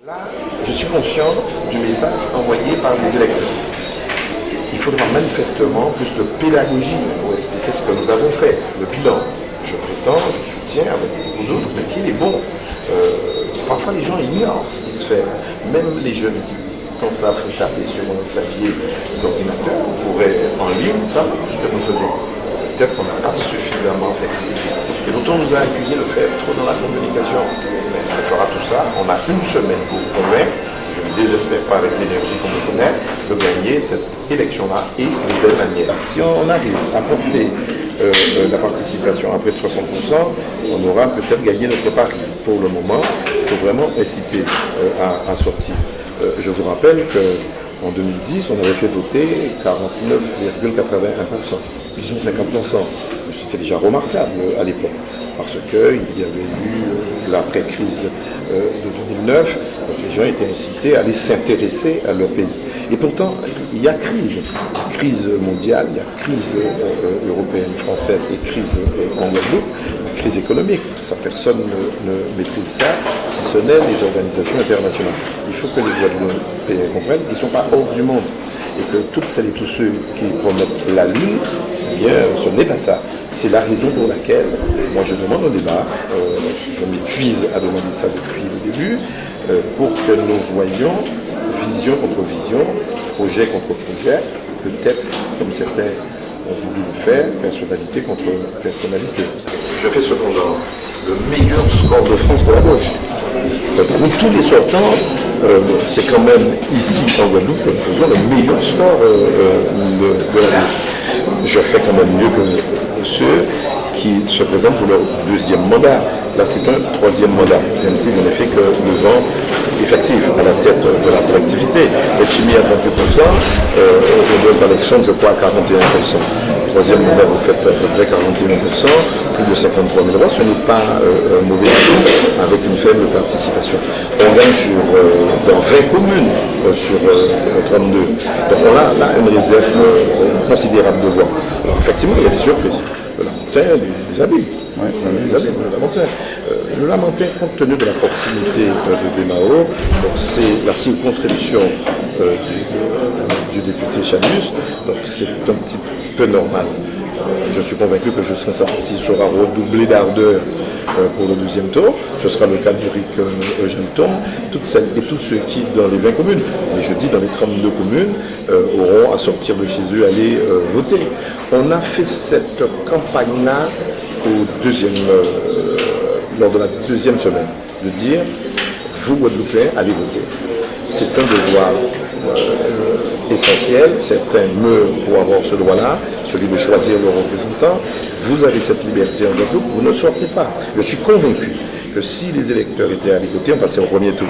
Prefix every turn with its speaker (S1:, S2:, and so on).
S1: Là, je suis conscient du message envoyé par les électeurs. Il faudra manifestement plus de pédagogie pour expliquer ce que nous avons fait, le bilan. Je prétends, je soutiens avec beaucoup d'autres, mais qu'il est bon. Parfois les gens ignorent ce qui se fait. Même les jeunes qui, quand ça faut taper sur un clavier d'ordinateur, pourraient en ligne savoir ce que nous faisons. Peut-être qu'on n'a pas suffisamment expliqué. Et d'autant on nous a accusé de faire trop dans la communication. Mais on fera tout ça. On a une semaine pour convaincre. Je ne désespère pas avec l'énergie qu'on me connaît de gagner cette élection-là et de belle manière. Si on arrive à porter la participation à près de 60%, on aura peut-être gagné notre pari. Pour le moment, il faut vraiment inciter à sortir. Je vous rappelle qu'en 2010, on avait fait voter 49,81%. Plus de 50%. C'était déjà remarquable à l'époque, parce qu'il y avait eu l'après-crise de 2009, donc les gens étaient incités à aller s'intéresser à leur pays. Et pourtant, il y a crise mondiale, il y a crise européenne, française et crise en Guadeloupe, la crise économique. Ça, personne ne maîtrise ça, si ce n'est les organisations internationales. Il faut que les Guadeloupéens comprennent qu'ils ne sont pas hors du monde et que toutes celles et tous ceux qui promettent la Lune, eh bien, ce n'est pas ça. C'est la raison pour laquelle, moi je demande un débat, je m'épuise à demander ça depuis le début, pour que nous voyions vision contre vision, projet contre projet, peut-être, comme certains ont voulu le faire, personnalité contre personnalité. Je fais cependant le meilleur score de France de la gauche. Parmi tous les sortants, c'est quand même ici en Guadeloupe que nous faisons le meilleur score de la gauche. Je fais quand même mieux que ceux qui se présentent pour leur deuxième mandat. Là, c'est un troisième mandat, même s'il n'en est fait que 9 ans effectifs à la tête de la collectivité. Le Chimie à 38%, Rodolphe Alexandre, je crois, à 41%. Troisième mandat, vous faites à peu près 41%, plus de 53 000 voix. Ce n'est pas un mauvais chiffre avec une faible participation. On gagne dans 20 communes sur 32. Donc on a là une réserve considérable de voix. Alors effectivement, il y a des surprises. Le Lamentin, des Abbés. Oui, les Abbés, le Lamentin. Le Lamentin, compte tenu de la proximité de Bémao, c'est la circonscription du député Chalius, donc c'est un petit peu normal. Je suis convaincu que Justin Sarkozy sera redoublé d'ardeur pour le deuxième tour. Ce sera le cas d'Éric Eugène-Tom, toutes celles et tous ceux qui, dans les 20 communes, mais je dis dans les 32 communes, auront à sortir de chez eux, aller voter. On a fait cette campagne-là lors de la deuxième semaine, de dire, vous Guadeloupéens, allez voter. C'est un devoir essentiel, certains meurent pour avoir ce droit-là, celui de choisir leurs représentants. Vous avez cette liberté en Guadeloupe, vous ne sortez pas. Je suis convaincu que si les électeurs étaient allés voter, on passait au premier tour.